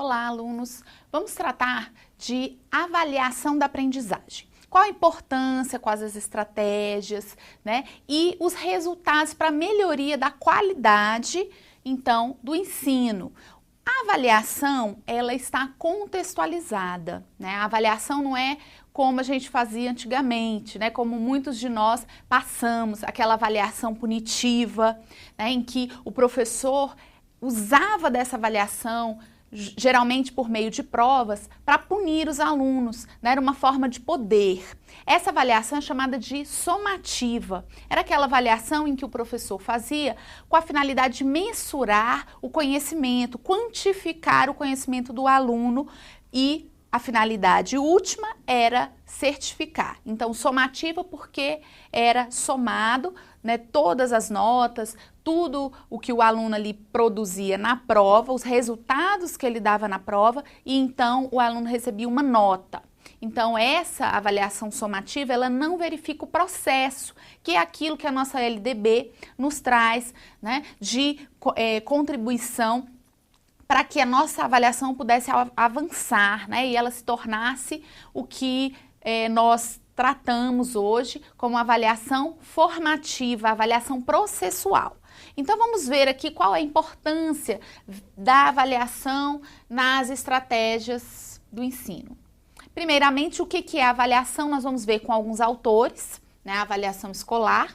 Olá, alunos! Vamos tratar de avaliação da aprendizagem. Qual a importância, quais as estratégias, né? E os resultados para a melhoria da qualidade, então, do ensino. A avaliação, ela está contextualizada, né? A avaliação não é como a gente fazia antigamente, né? Como muitos de nós passamos, aquela avaliação punitiva, né? Em que o professor usava dessa avaliação, geralmente por meio de provas, para punir os alunos, né? Era uma forma de poder. Essa avaliação é chamada de somativa. Era aquela avaliação em que o professor fazia com a finalidade de mensurar o conhecimento, quantificar o conhecimento do aluno e a finalidade última era certificar. Então, somativa porque era somado, né, todas as notas, tudo o que o aluno ali produzia na prova, os resultados que ele dava na prova, e então o aluno recebia uma nota. Então, essa avaliação somativa, ela não verifica o processo, que é aquilo que a nossa LDB nos traz, né, de contribuição para que a nossa avaliação pudesse avançar, né, e ela se tornasse o que nós tratamos hoje como avaliação formativa, avaliação processual. Então, vamos ver aqui qual a importância da avaliação nas estratégias do ensino. Primeiramente, o que é a avaliação? Nós vamos ver com alguns autores, né, a avaliação escolar.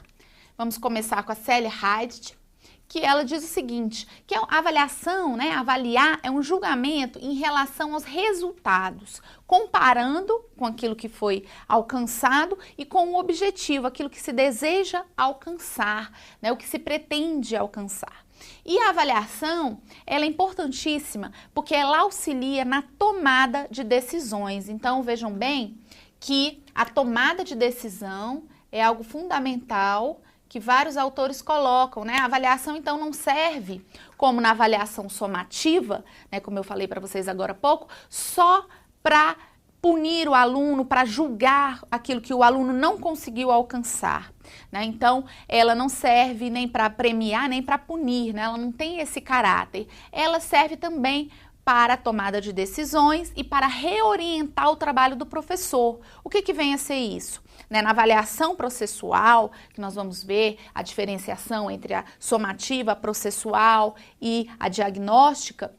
Vamos começar com a Sally Ride, que ela diz o seguinte, que a avaliação, né, avaliar é um julgamento em relação aos resultados, comparando com aquilo que foi alcançado e com o objetivo, aquilo que se deseja alcançar, né, o que se pretende alcançar. E a avaliação, ela é importantíssima porque ela auxilia na tomada de decisões. Então, vejam bem que a tomada de decisão é algo fundamental que vários autores colocam, né? A avaliação, então, não serve, como na avaliação somativa, né, como eu falei para vocês agora há pouco, só para punir o aluno, para julgar aquilo que o aluno não conseguiu alcançar, né? Então, ela não serve nem para premiar, nem para punir, né? Ela não tem esse caráter. Ela serve também para a tomada de decisões e para reorientar o trabalho do professor. O que vem a ser isso? Né, na avaliação processual, que nós vamos ver a diferenciação entre a somativa, a processual e a diagnóstica,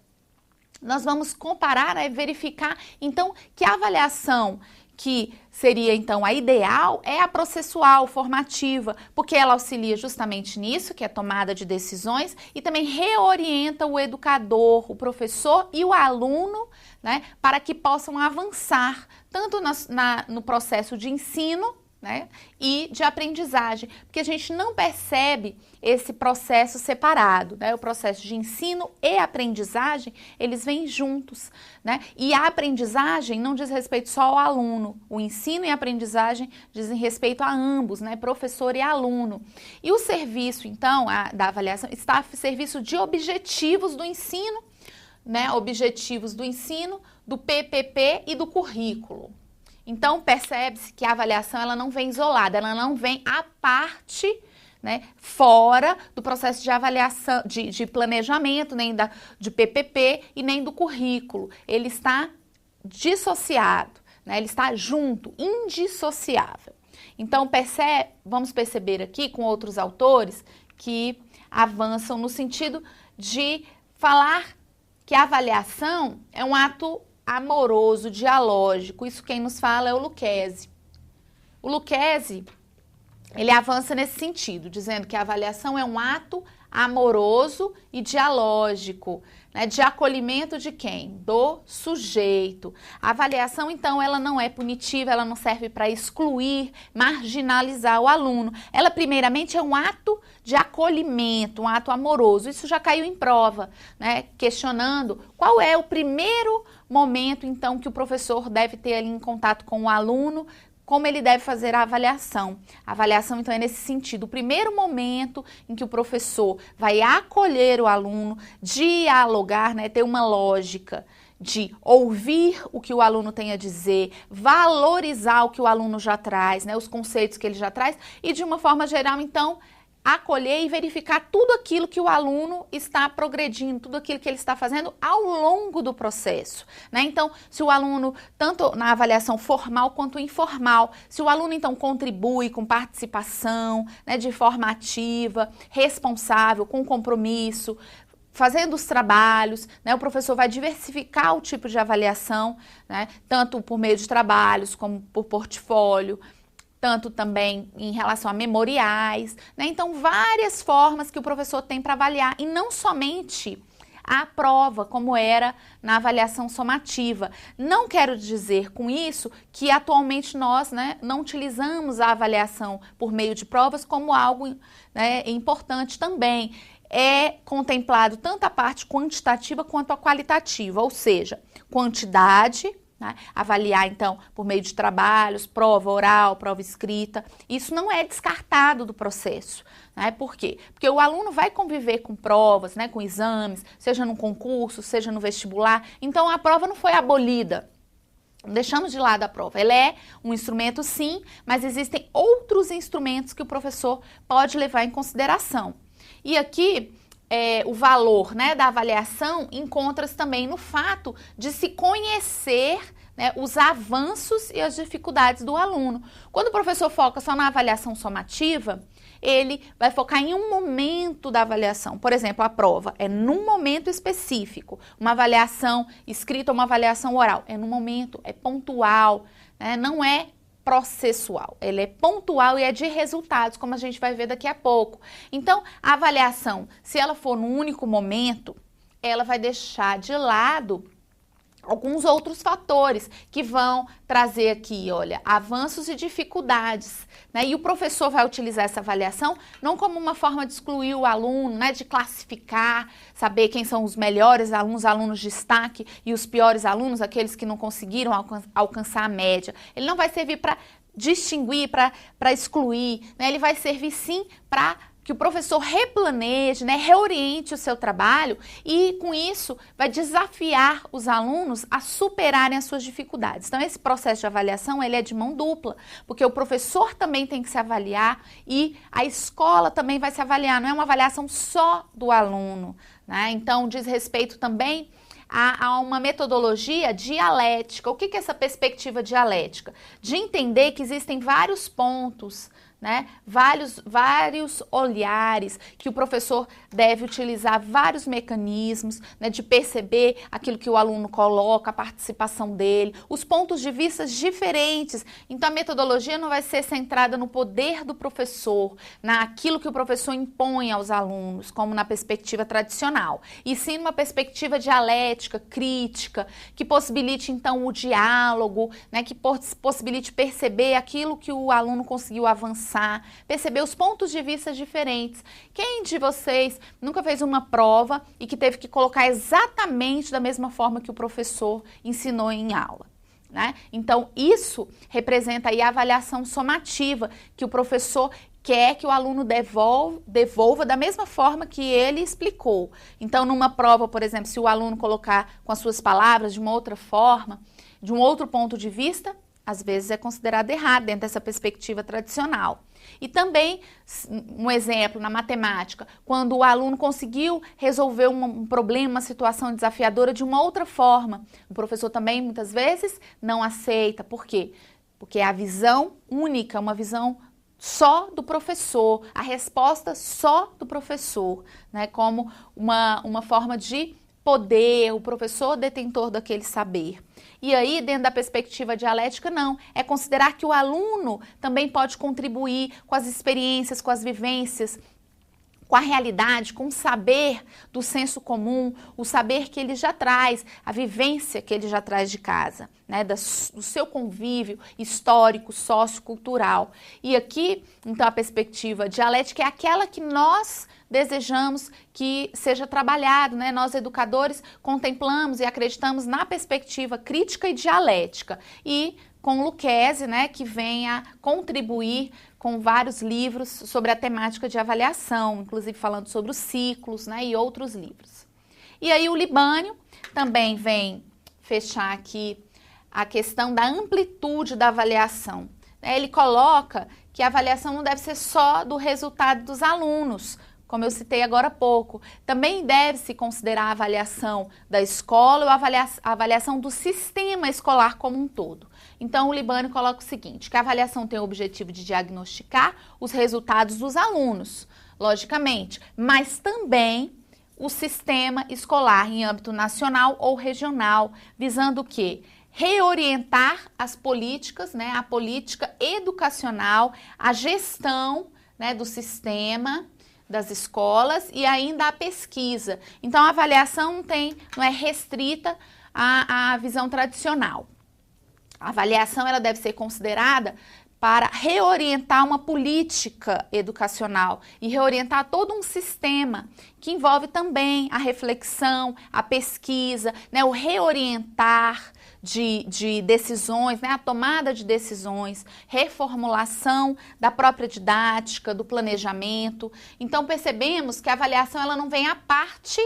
nós vamos comparar e verificar, então, que a avaliação que seria, então, a ideal é a processual, formativa, porque ela auxilia justamente nisso, que é a tomada de decisões, e também reorienta o educador, o professor e o aluno, né, para que possam avançar, tanto no processo de ensino, né, e de aprendizagem, porque a gente não percebe esse processo separado, né? O processo de ensino e aprendizagem, eles vêm juntos, né? E a aprendizagem não diz respeito só ao aluno, o ensino e a aprendizagem dizem respeito a ambos, né? Professor e aluno. E o serviço, então, da avaliação está a serviço de objetivos do ensino, né? Objetivos do ensino, do PPP e do currículo. Então, percebe-se que a avaliação ela não vem isolada, ela não vem à parte, né, fora do processo de avaliação, de planejamento, nem de PPP e nem do currículo. Ele está dissociado, né, ele está junto, indissociável. Então, vamos perceber aqui com outros autores que avançam no sentido de falar que a avaliação é um ato amoroso, dialógico. Isso quem nos fala é o Lucchesi. O Lucchesi, ele avança nesse sentido, dizendo que a avaliação é um ato amoroso e dialógico, né, de acolhimento de quem? Do sujeito. A avaliação, então, ela não é punitiva, ela não serve para excluir, marginalizar o aluno. Ela, primeiramente, é um ato de acolhimento, um ato amoroso. Isso já caiu em prova, né, questionando qual é o primeiro momento, então, que o professor deve ter ali em contato com o aluno, como ele deve fazer a avaliação. A avaliação, então, é nesse sentido. O primeiro momento em que o professor vai acolher o aluno, dialogar, né, ter uma lógica de ouvir o que o aluno tem a dizer, valorizar o que o aluno já traz, né, os conceitos que ele já traz, e de uma forma geral, então, acolher e verificar tudo aquilo que o aluno está progredindo, tudo aquilo que ele está fazendo ao longo do processo, né? Então, se o aluno, tanto na avaliação formal quanto informal, se o aluno então contribui com participação, né, de forma ativa, responsável, com compromisso, fazendo os trabalhos, né, o professor vai diversificar o tipo de avaliação, né, tanto por meio de trabalhos como por portfólio, tanto também em relação a memoriais, né? Então, várias formas que o professor tem para avaliar, e não somente a prova, como era na avaliação somativa. Não quero dizer com isso que atualmente nós, né, não utilizamos a avaliação por meio de provas como algo, né, importante também. É contemplado tanto a parte quantitativa quanto a qualitativa, ou seja, quantidade, né? Avaliar, então, por meio de trabalhos, prova oral, prova escrita. Isso não é descartado do processo, né? Por quê? Porque o aluno vai conviver com provas, né, com exames, seja no concurso, seja no vestibular. Então, a prova não foi abolida. Deixamos de lado a prova. Ela é um instrumento, sim, mas existem outros instrumentos que o professor pode levar em consideração. E aqui, o valor, né, da avaliação encontra-se também no fato de se conhecer, né, os avanços e as dificuldades do aluno. Quando o professor foca só na avaliação somativa, ele vai focar em um momento da avaliação. Por exemplo, a prova é num momento específico. Uma avaliação escrita ou uma avaliação oral é num momento, é pontual, né, não é processual, ele é pontual e é de resultados, como a gente vai ver daqui a pouco. Então, a avaliação, se ela for num único momento, ela vai deixar de lado alguns outros fatores que vão trazer aqui, olha, avanços e dificuldades, né? E o professor vai utilizar essa avaliação não como uma forma de excluir o aluno, né? De classificar, saber quem são os melhores alunos, alunos de destaque, e os piores alunos, aqueles que não conseguiram alcançar a média. Ele não vai servir para distinguir, para excluir, né? Ele vai servir sim para que o professor replaneje, né, reoriente o seu trabalho e, com isso, vai desafiar os alunos a superarem as suas dificuldades. Então, esse processo de avaliação, ele é de mão dupla, porque o professor também tem que se avaliar e a escola também vai se avaliar, não é uma avaliação só do aluno, né? Então, diz respeito também a uma metodologia dialética. O que é essa perspectiva dialética? De entender que existem vários pontos, né? Vários olhares, que o professor deve utilizar vários mecanismos, né, de perceber aquilo que o aluno coloca, a participação dele, os pontos de vista diferentes. Então, a metodologia não vai ser centrada no poder do professor, naquilo que o professor impõe aos alunos, como na perspectiva tradicional, e sim numa perspectiva dialética, crítica, que possibilite, então, o diálogo, né, que possibilite perceber aquilo que o aluno conseguiu avançar, perceber os pontos de vista diferentes. Quem de vocês nunca fez uma prova e que teve que colocar exatamente da mesma forma que o professor ensinou em aula, né? Então, isso representa aí a avaliação somativa, que o professor quer que o aluno devolva da mesma forma que ele explicou. Então, numa prova, por exemplo, se o aluno colocar com as suas palavras de uma outra forma, de um outro ponto de vista, às vezes é considerado errado dentro dessa perspectiva tradicional. E também, um exemplo na matemática, quando o aluno conseguiu resolver um problema, uma situação desafiadora de uma outra forma, o professor também muitas vezes não aceita. Por quê? Porque é a visão única, uma visão só do professor, a resposta só do professor, né? Como uma forma de poder, o professor detentor daquele saber. E aí, dentro da perspectiva dialética, não. É considerar que o aluno também pode contribuir com as experiências, com as vivências, com a realidade, com o saber do senso comum, o saber que ele já traz, a vivência que ele já traz de casa, né, do seu convívio histórico, sociocultural. E aqui, então, a perspectiva dialética é aquela que nós desejamos que seja trabalhado, né? Nós, educadores, contemplamos e acreditamos na perspectiva crítica e dialética. E com Lucchesi, né, que vem a contribuir com vários livros sobre a temática de avaliação, inclusive falando sobre os ciclos, né, e outros livros. E aí o Libânio também vem fechar aqui a questão da amplitude da avaliação, né, ele coloca que a avaliação não deve ser só do resultado dos alunos, como eu citei agora há pouco. Também deve-se considerar a avaliação da escola ou a avaliação do sistema escolar como um todo. Então, o Libânio coloca o seguinte, que a avaliação tem o objetivo de diagnosticar os resultados dos alunos, logicamente, mas também o sistema escolar em âmbito nacional ou regional, visando o quê? Reorientar as políticas, né, a política educacional, a gestão, né, do sistema, das escolas e ainda a pesquisa. Então, a avaliação não é restrita à visão tradicional. A avaliação ela deve ser considerada para reorientar uma política educacional e reorientar todo um sistema que envolve também a reflexão, a pesquisa, né, o reorientar de decisões, né, a tomada de decisões, reformulação da própria didática, do planejamento. Então, percebemos que a avaliação ela não vem à parte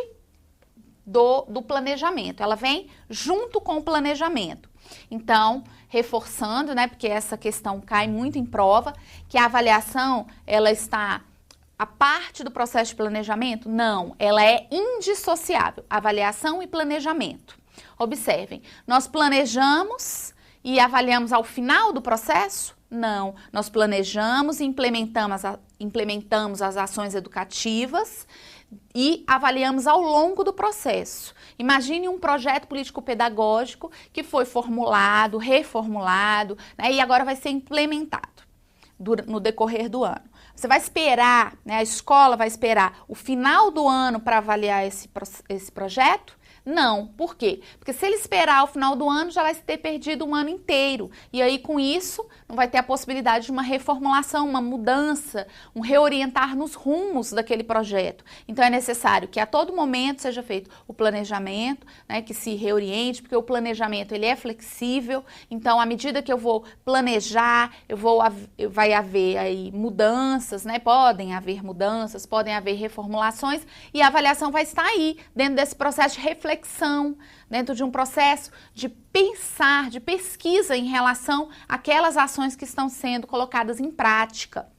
do planejamento, ela vem junto com o planejamento. Então, reforçando, né, porque essa questão cai muito em prova, que a avaliação, ela está a parte do processo de planejamento? Não, ela é indissociável, avaliação e planejamento. Observem, nós planejamos e avaliamos ao final do processo? Não, nós planejamos e implementamos as ações educativas e avaliamos ao longo do processo. Imagine um projeto político-pedagógico que foi formulado, reformulado, né, e agora vai ser implementado no decorrer do ano. Você vai esperar, né, a escola vai esperar o final do ano para avaliar esse projeto? Não. Por quê? Porque se ele esperar o final do ano, já vai ter perdido um ano inteiro. E aí, com isso, não vai ter a possibilidade de uma reformulação, uma mudança, um reorientar nos rumos daquele projeto. Então, é necessário que a todo momento seja feito o planejamento, né, que se reoriente, porque o planejamento ele é flexível. Então, à medida que eu vou planejar, vai haver aí mudanças, né? Podem haver mudanças, podem haver reformulações e a avaliação vai estar aí, dentro desse processo de reflexão, dentro de um processo de pensar, de pesquisa em relação àquelas ações que estão sendo colocadas em prática.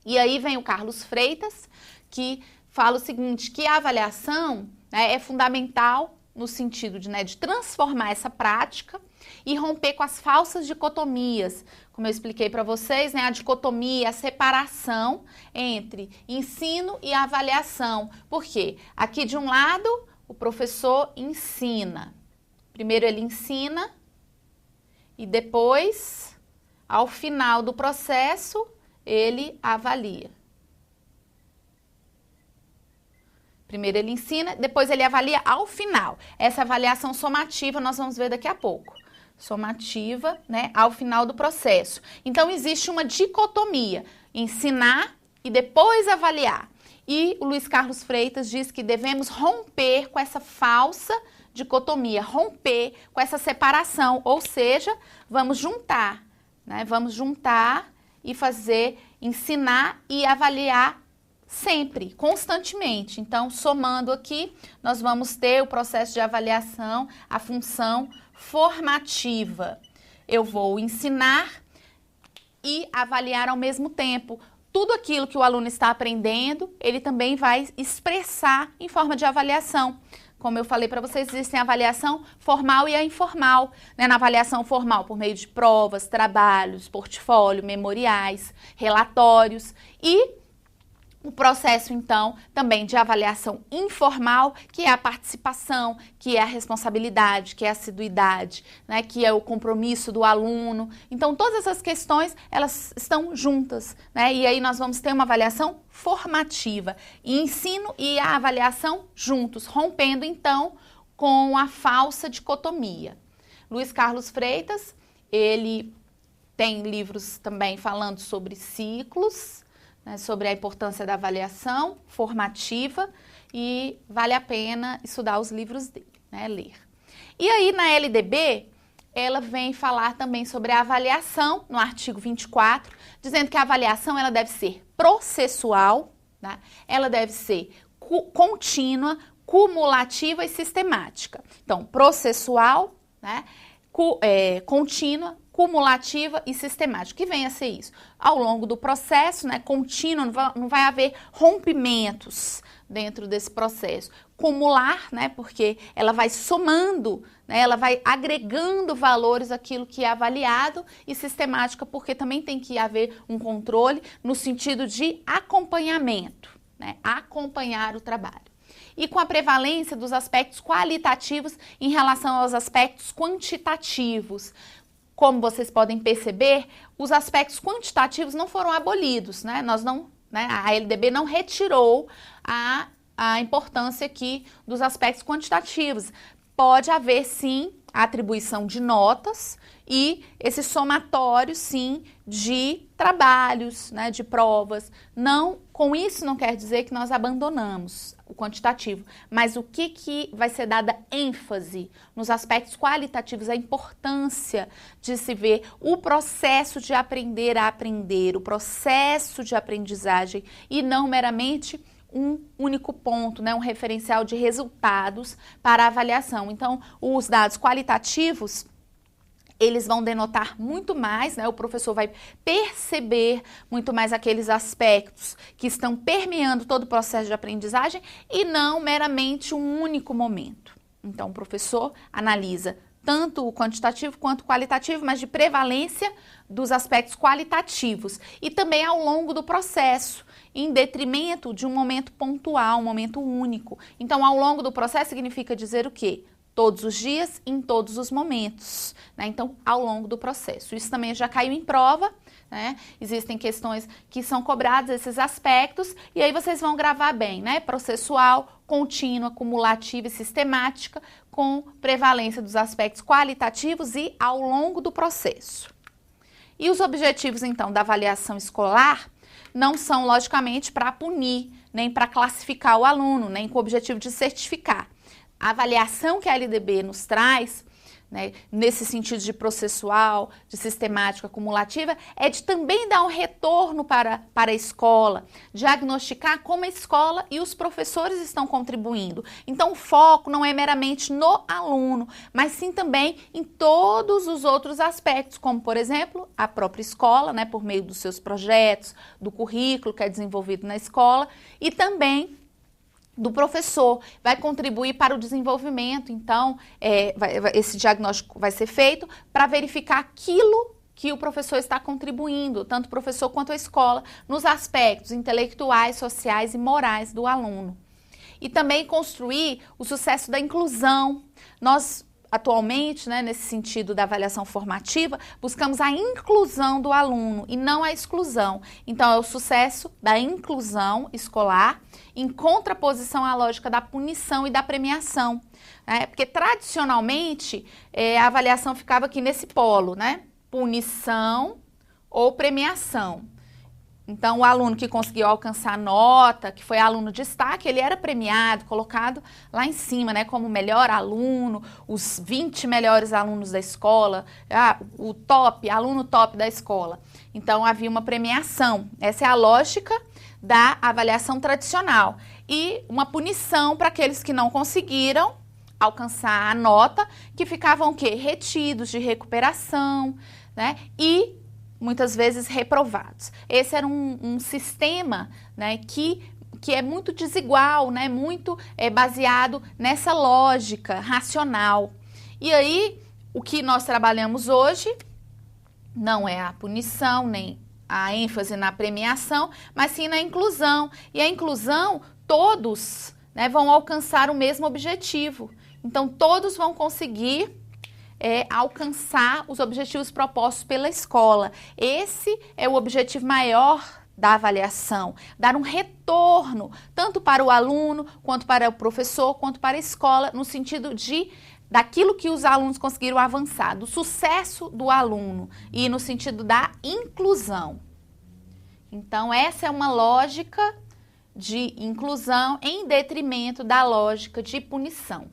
E aí vem o Carlos Freitas, que fala o seguinte, que a avaliação, né, é fundamental no sentido de transformar essa prática e romper com as falsas dicotomias. Como eu expliquei para vocês, né, a dicotomia, a separação entre ensino e avaliação. Por quê? Aqui de um lado, o professor ensina. Primeiro ele ensina e depois, ao final do processo, ele avalia. Primeiro ele ensina, depois ele avalia ao final. Essa avaliação somativa nós vamos ver daqui a pouco. Somativa, né, ao final do processo. Então, existe uma dicotomia, ensinar e depois avaliar. E o Luiz Carlos Freitas diz que devemos romper com essa falsa dicotomia, romper com essa separação, ou seja, vamos juntar, né? Vamos juntar e ensinar e avaliar sempre, constantemente. Então, somando aqui, nós vamos ter o processo de avaliação, a função formativa. Eu vou ensinar e avaliar ao mesmo tempo. Tudo aquilo que o aluno está aprendendo, ele também vai expressar em forma de avaliação. Como eu falei para vocês, existe a avaliação formal e a informal. Né? Na avaliação formal, por meio de provas, trabalhos, portfólio, memoriais, relatórios e o processo, então, também de avaliação informal, que é a participação, que é a responsabilidade, que é a assiduidade, né, que é o compromisso do aluno. Então, todas essas questões, elas estão juntas, né? E aí nós vamos ter uma avaliação formativa. E ensino e a avaliação juntos, rompendo, então, com a falsa dicotomia. Luiz Carlos Freitas, ele tem livros também falando sobre ciclos, né, sobre a importância da avaliação formativa e vale a pena estudar os livros dele, né, ler. E aí na LDB, ela vem falar também sobre a avaliação, no artigo 24, dizendo que a avaliação ela deve ser processual, né, ela deve ser contínua, cumulativa e sistemática. Então, processual, né, contínua, cumulativa e sistemática. Que vem a ser isso? Ao longo do processo, né, contínuo, não vai haver rompimentos dentro desse processo. Cumular, né, porque ela vai somando, né, ela vai agregando valores àquilo que é avaliado, e sistemática porque também tem que haver um controle no sentido de acompanhamento, né, acompanhar o trabalho. E com a prevalência dos aspectos qualitativos em relação aos aspectos quantitativos. Como vocês podem perceber, os aspectos quantitativos não foram abolidos, né? A LDB não retirou a importância aqui dos aspectos quantitativos. Pode haver, sim, a atribuição de notas e esse somatório, sim, de trabalhos, né, de provas. Com isso não quer dizer que nós abandonamos o quantitativo, mas o que vai ser dada ênfase nos aspectos qualitativos, a importância de se ver o processo de aprender a aprender, o processo de aprendizagem e não meramente um único ponto, né, um referencial de resultados para a avaliação. Então, os dados qualitativos, eles vão denotar muito mais, né? O professor vai perceber muito mais aqueles aspectos que estão permeando todo o processo de aprendizagem e não meramente um único momento. Então, o professor analisa tanto o quantitativo quanto o qualitativo, mas de prevalência dos aspectos qualitativos e também ao longo do processo, em detrimento de um momento pontual, um momento único. Então, ao longo do processo significa dizer o quê? Todos os dias, em todos os momentos, né? Então, ao longo do processo. Isso também já caiu em prova, né? Existem questões que são cobradas esses aspectos e aí vocês vão gravar bem, né? Processual, contínua, cumulativa e sistemática, com prevalência dos aspectos qualitativos e ao longo do processo. E os objetivos, então, da avaliação escolar não são, logicamente, para punir, nem para classificar o aluno, nem com o objetivo de certificar. A avaliação que a LDB nos traz, né, nesse sentido de processual, de sistemática, cumulativa, é de também dar um retorno para a escola, diagnosticar como a escola e os professores estão contribuindo. Então, o foco não é meramente no aluno, mas sim também em todos os outros aspectos, como, por exemplo, a própria escola, né, por meio dos seus projetos, do currículo que é desenvolvido na escola, e também do professor, vai contribuir para o desenvolvimento. Então, esse diagnóstico vai ser feito para verificar aquilo que o professor está contribuindo, tanto o professor quanto a escola, nos aspectos intelectuais, sociais e morais do aluno. E também construir o sucesso da inclusão. Nós, atualmente, né, nesse sentido da avaliação formativa, buscamos a inclusão do aluno e não a exclusão. Então, é o sucesso da inclusão escolar em contraposição à lógica da punição e da premiação. Né? Porque, tradicionalmente, a avaliação ficava aqui nesse polo, né? Punição ou premiação. Então, o aluno que conseguiu alcançar nota, que foi aluno destaque, ele era premiado, colocado lá em cima, né, como melhor aluno, os 20 melhores alunos da escola, o top, aluno top da escola. Então, havia uma premiação. Essa é a lógica da avaliação tradicional. E uma punição para aqueles que não conseguiram alcançar a nota, que ficavam o quê? Retidos de recuperação, né, e muitas vezes reprovados. Esse era um sistema, né, que é muito desigual, né, muito baseado nessa lógica racional. E aí, o que nós trabalhamos hoje não é a punição, nem a ênfase na premiação, mas sim na inclusão. E a inclusão, todos, né, vão alcançar o mesmo objetivo. Então, todos vão conseguir alcançar os objetivos propostos pela escola. Esse é o objetivo maior da avaliação, dar um retorno tanto para o aluno, quanto para o professor, quanto para a escola, no sentido daquilo que os alunos conseguiram avançar, do sucesso do aluno e no sentido da inclusão. Então, essa é uma lógica de inclusão em detrimento da lógica de punição.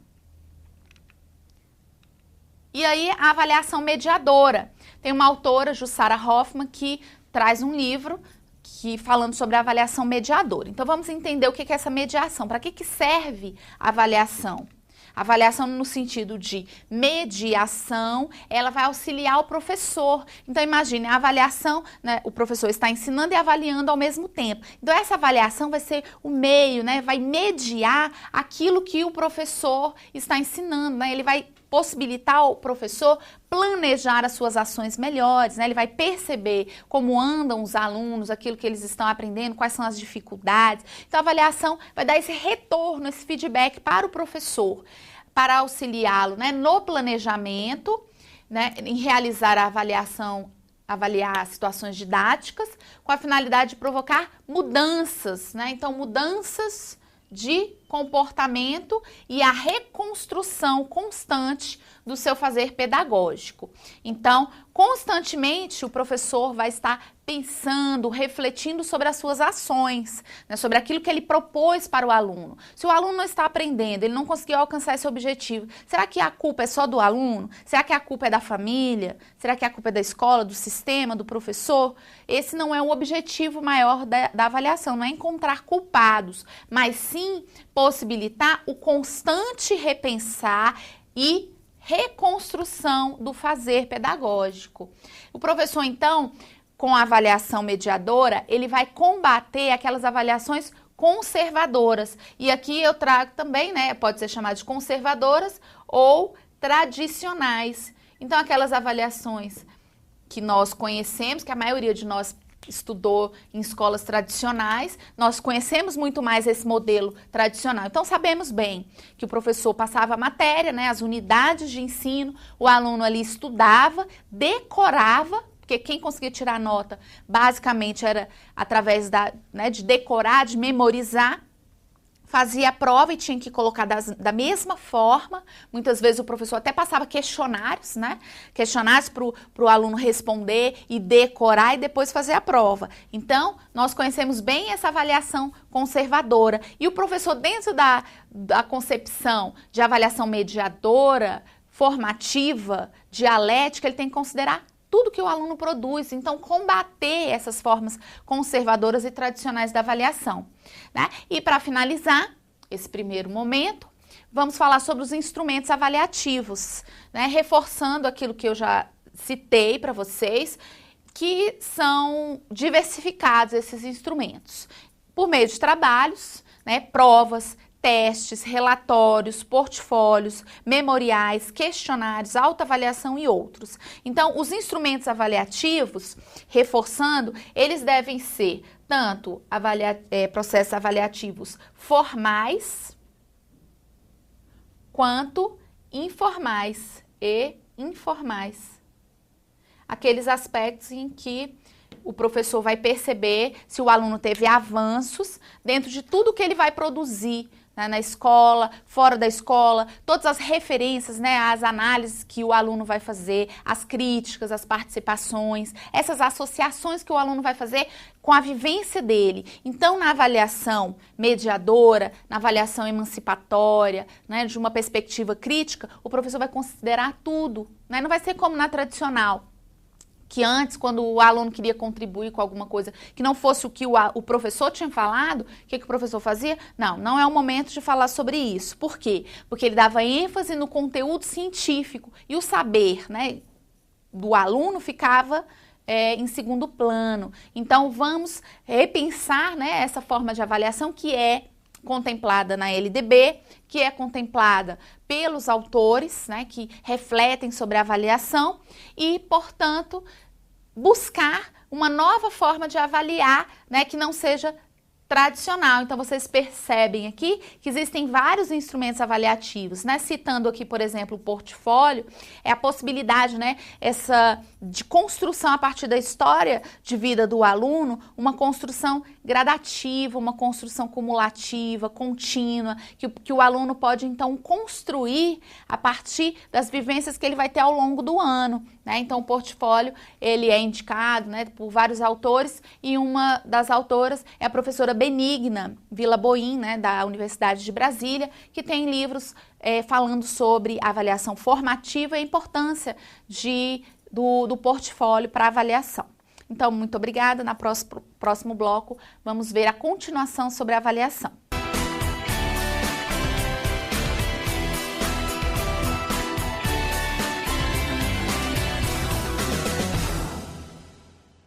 E aí, a avaliação mediadora. Tem uma autora, Jussara Hoffmann, que traz um livro falando sobre a avaliação mediadora. Então, vamos entender o que é essa mediação. Para que serve a avaliação? A avaliação no sentido de mediação, ela vai auxiliar o professor. Então, imagine, a avaliação, né, o professor está ensinando e avaliando ao mesmo tempo. Então, essa avaliação vai ser o meio, né, vai mediar aquilo que o professor está ensinando, né, ele vai possibilitar ao professor planejar as suas ações melhores, né? Ele vai perceber como andam os alunos, aquilo que eles estão aprendendo, quais são as dificuldades. Então, a avaliação vai dar esse retorno, esse feedback para o professor, para auxiliá-lo, né, no planejamento, né, em realizar a avaliação, avaliar situações didáticas, com a finalidade de provocar mudanças, né? Então, mudanças de comportamento e a reconstrução constante do seu fazer pedagógico. Então, constantemente o professor vai estar pensando, refletindo sobre as suas ações, né, sobre aquilo que ele propôs para o aluno. Se o aluno não está aprendendo, ele não conseguiu alcançar esse objetivo, será que a culpa é só do aluno? Será que a culpa é da família? Será que a culpa é da escola, do sistema, do professor? Esse não é o objetivo maior da avaliação, não é encontrar culpados, mas sim possibilitar o constante repensar e reconstrução do fazer pedagógico. O professor, então, com a avaliação mediadora, ele vai combater aquelas avaliações conservadoras. E aqui eu trago também, né, pode ser chamado de conservadoras ou tradicionais. Então, aquelas avaliações que nós conhecemos, que a maioria de nós estudou em escolas tradicionais, nós conhecemos muito mais esse modelo tradicional. Então, sabemos bem que o professor passava a matéria, né, as unidades de ensino, o aluno ali estudava, decorava, porque quem conseguia tirar nota, basicamente, era através de decorar, de memorizar, fazia a prova e tinha que colocar da mesma forma. Muitas vezes o professor até passava questionários, né? Questionários para o aluno responder e decorar e depois fazer a prova. Então, nós conhecemos bem essa avaliação conservadora. E o professor, dentro da concepção de avaliação mediadora, formativa, dialética, ele tem que considerar tudo que o aluno produz, então combater essas formas conservadoras e tradicionais da avaliação, né? E para finalizar esse primeiro momento, vamos falar sobre os instrumentos avaliativos, né? Reforçando aquilo que eu já citei para vocês, que são diversificados esses instrumentos, por meio de trabalhos, né? Provas, testes, relatórios, portfólios, memoriais, questionários, autoavaliação e outros. Então, os instrumentos avaliativos, reforçando, eles devem ser tanto processos avaliativos formais quanto informais e informais. Aqueles aspectos em que o professor vai perceber se o aluno teve avanços dentro de tudo que ele vai produzir, né, na escola, fora da escola, todas as referências, né, as análises que o aluno vai fazer, as críticas, as participações, essas associações que o aluno vai fazer com a vivência dele. Então, na avaliação mediadora, na avaliação emancipatória, né, de uma perspectiva crítica, o professor vai considerar tudo, né, não vai ser como na tradicional, que antes, quando o aluno queria contribuir com alguma coisa que não fosse o que o professor tinha falado, o que o professor fazia? Não é o momento de falar sobre isso. Por quê? Porque ele dava ênfase no conteúdo científico e o saber, né, do aluno ficava em segundo plano. Então, vamos repensar, né, essa forma de avaliação que é contemplada na LDB, que é contemplada pelos autores, né, que refletem sobre a avaliação e, portanto, buscar uma nova forma de avaliar, né, que não seja tradicional. Então, vocês percebem aqui que existem vários instrumentos avaliativos, né? Citando aqui, por exemplo, o portfólio, é a possibilidade, né, de construção a partir da história de vida do aluno, uma construção gradativa, uma construção cumulativa, contínua, que o aluno pode, então, construir a partir das vivências que ele vai ter ao longo do ano, né? Então, o portfólio, ele é indicado, né, por vários autores e uma das autoras é a professora Benigna Villaboim, né, da Universidade de Brasília, que tem livros falando sobre avaliação formativa e a importância do portfólio para avaliação. Então, muito obrigada. No próximo bloco, vamos ver a continuação sobre a avaliação.